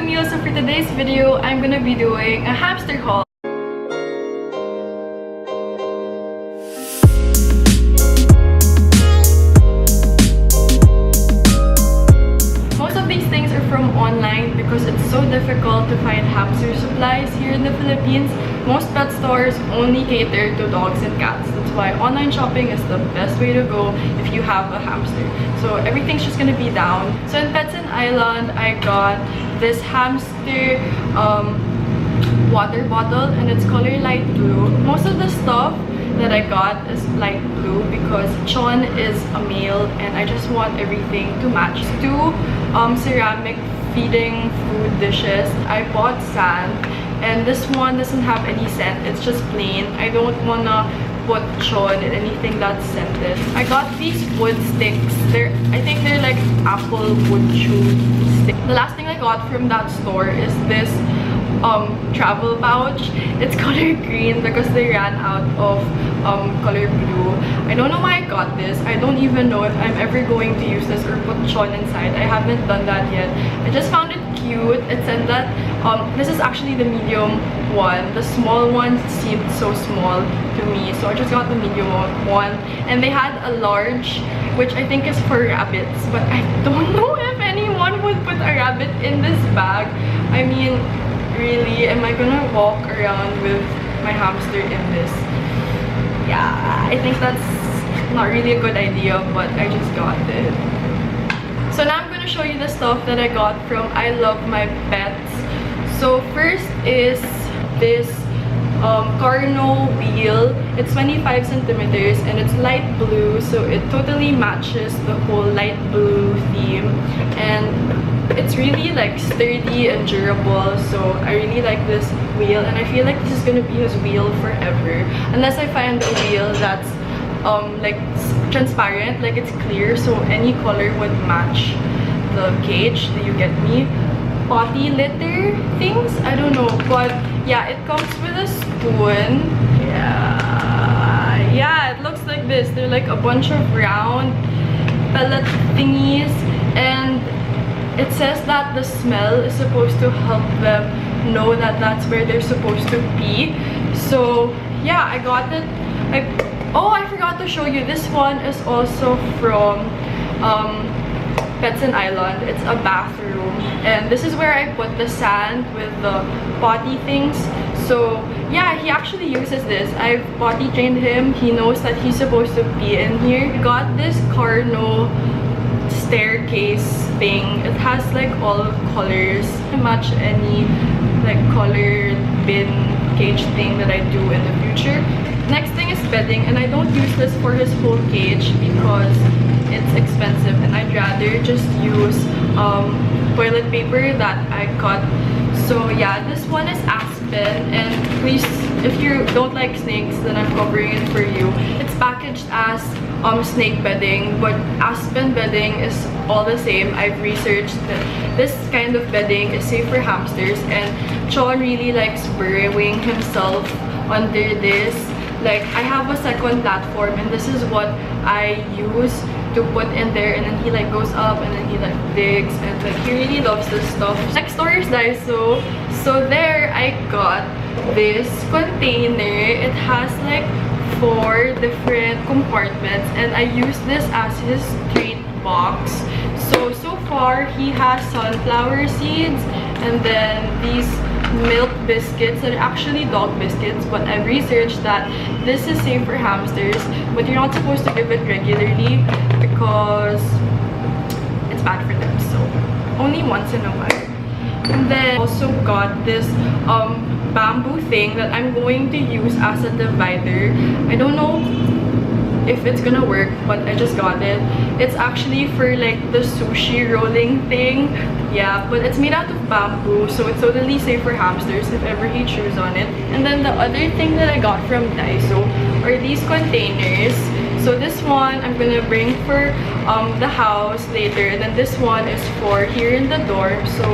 Camille. So for today's video, I'm gonna be doing a hamster haul. Most of these things are from online because it's so difficult to find hamster supplies here in the Philippines. Most pet stores only cater to dogs and cats. That's why online shopping is the best way to go if you have a hamster. So everything's just gonna be down. So in Pets Island, I got this hamster water bottle and it's color light blue. Most of the stuff that I got is light blue because Chon is a male and I just want everything to match. 2 ceramic feeding food dishes. I bought sand and this one doesn't have any scent. It's just plain. I don't wanna put Chon in anything that's scented. I got these wood sticks. I think they're like apple wood chew sticks. The last thing I got from that store is this travel pouch. It's color green because they ran out of color blue. I don't know why I got this. I don't even know if I'm ever going to use this or put Chon inside. I haven't done that yet. I just found it cute. It said that this is actually the medium one. The small one seemed so small to me, so I just got the medium one. And they had a large, which I think is for rabbits, but I don't know if anyone would put a rabbit in this bag. I mean, really, am I gonna walk around with my hamster in this? Yeah, I think that's not really a good idea, but I just got it. So now I'm gonna show you the stuff that I got from I Love My Pets. So first is this Cardinal Wheel. It's 25 centimeters and it's light blue, so it totally matches the whole light blue theme. And it's really like sturdy and durable, so I really like this wheel and I feel like this is gonna be his wheel forever unless I find a wheel that's like transparent, like it's clear, so any color would match the cage. Do you get me? Potty litter things, I don't know, but yeah, it comes with a spoon. Yeah, it looks like this. They're like a bunch of round pellet thingies, and it says that the smell is supposed to help them know that that's where they're supposed to be. So yeah, I got it. Oh, I forgot to show you. This one is also from Pets Island. It's a bathroom, and this is where I put the sand with the potty things. So yeah, he actually uses this. I've potty trained him. He knows that he's supposed to be in here. Got this Cardinal staircase thing. It has like all colors to match any like colored bin cage thing that I do in the future. Next thing is bedding, and I don't use this for his whole cage because it's expensive and I'd rather just use toilet paper that I cut. So yeah, this one is Aspen, and please, if you don't like snakes, then I'm covering it for you. It's packaged as snake bedding, but Aspen bedding is all the same. I've researched that this kind of bedding is safe for hamsters, and Chon really likes burrowing himself under this. Like, I have a second platform and this is what I use to put in there, and then he like goes up and then he like digs, and like he really loves this stuff. Next store is Daiso. So there I got this container. It has like 4 different compartments, and I use this as his treat box. So far he has sunflower seeds and then these milk biscuits that are actually dog biscuits, but I've researched that this is safe for hamsters, but you're not supposed to give it regularly because it's bad for them, so only once in a while. And then also got this bamboo thing that I'm going to use as a divider. I don't know if it's gonna work, but I just got it. It's actually for like the sushi rolling thing. Yeah, but it's made out of bamboo, so it's totally safe for hamsters if ever he chews on it. And then the other thing that I got from Daiso are these containers. So this one I'm gonna bring for the house later, and then this one is for here in the dorm. So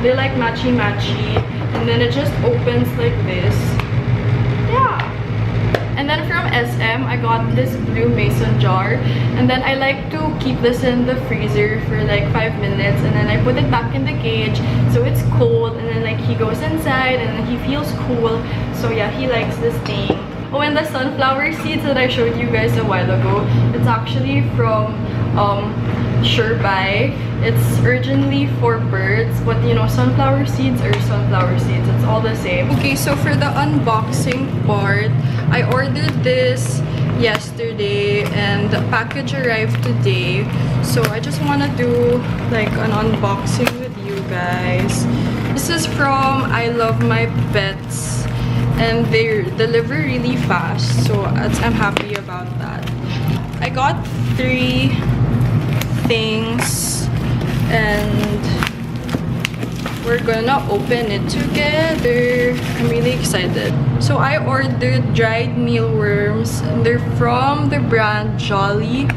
they're like matchy-matchy, and then it just opens like this. Yeah. And then from SM, I got this blue mason jar. And then I like to keep this in the freezer for like 5 minutes. And then I put it back in the cage so it's cold. And then like he goes inside and then he feels cool. So yeah, he likes this thing. Oh, and the sunflower seeds that I showed you guys a while ago, it's actually from Surebuy. It's originally for birds, but you know, sunflower seeds are sunflower seeds. It's all the same. Okay, so for the unboxing part, I ordered this yesterday and the package arrived today. So I just want to do like an unboxing with you guys. This is from I Love My Pets. And they deliver really fast, so I'm happy about that. I got 3 things and we're gonna open it together. I'm really excited. So I ordered dried mealworms. They're from the brand Jolly.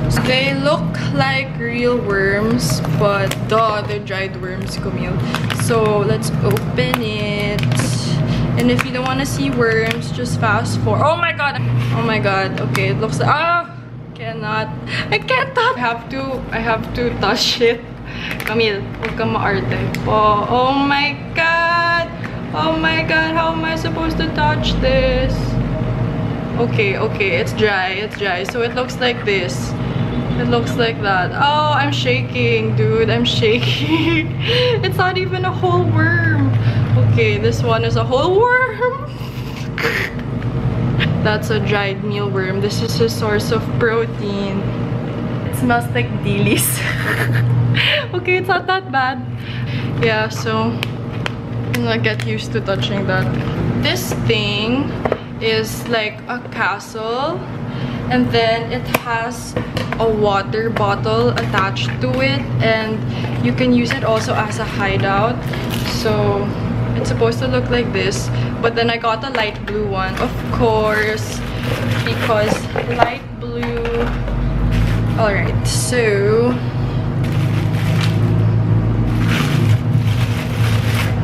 So they look like real worms, but they're dried worms, Camille. So let's open it. And if you don't want to see worms, just fast forward. Oh my god! Oh my god. Okay, it looks like I can't touch. I have to touch it. Camille, huwag kang maarte. Oh my god! Oh my god, how am I supposed to touch this? Okay, it's dry, So it looks like this. It looks like that. Oh, I'm shaking, dude. I'm shaking. It's not even a whole worm. Okay, this one is a whole worm. That's a dried mealworm. This is a source of protein. It smells like dilis. Okay, it's not that bad. Yeah, so I'm gonna get used to touching that. This thing is like a castle, and then it has a water bottle attached to it, and you can use it also as a hideout. So it's supposed to look like this, but then I got a light blue one, of course, because light blue. Alright, so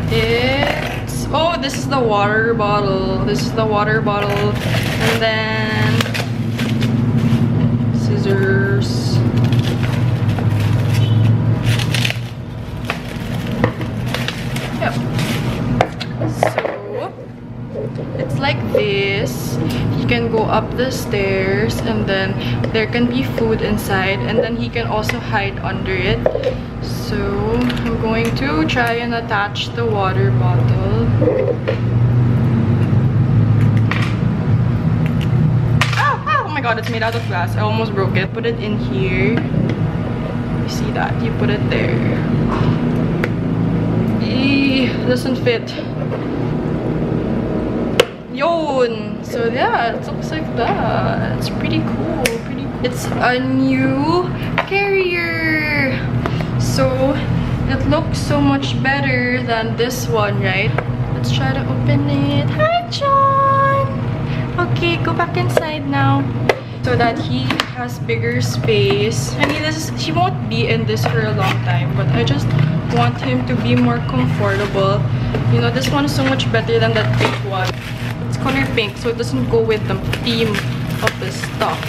it's, oh, this is the water bottle. And then scissors. Yep. So it's like this. You can go up the stairs and then there can be food inside, and then he can also hide under it. So I'm going to try and attach the water bottle. Oh my god, it's made out of glass. I almost broke it. Put it in here. You see that? You put it there. Doesn't fit. Yun! So yeah, it looks like that. It's pretty cool. It's a new carrier. So it looks so much better than this one, right? Let's try to open it. Hi, Chon! Okay, go back inside now. So that he has bigger space. I mean, he won't be in this for a long time, but I just want him to be more comfortable. You know, this one is so much better than that pink one. It's color pink, so it doesn't go with the theme of the stuff.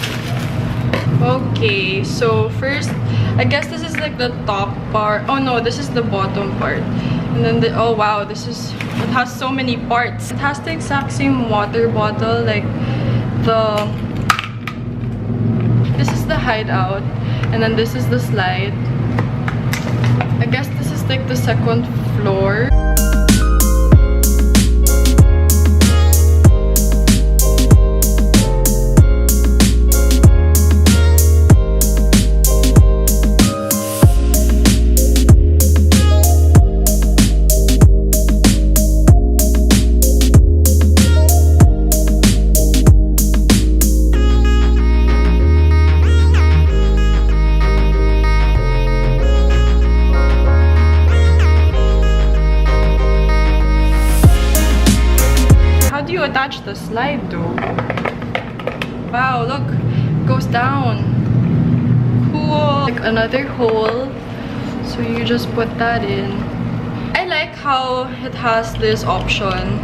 Okay, so first, I guess this is like the top part. Oh no, this is the bottom part. And then oh wow, it has so many parts. It has the exact same water bottle, like this is the hideout, and then this is the slide. I guess this is like the second floor. Attach the slide though. Wow, look, it goes down. Cool. Like another hole, so you just put that in. I like how it has this option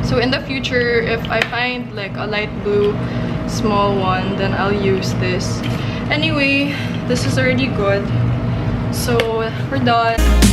So in the future, if I find like a light blue small one, then I'll use this. Anyway, this is already good. So we're done.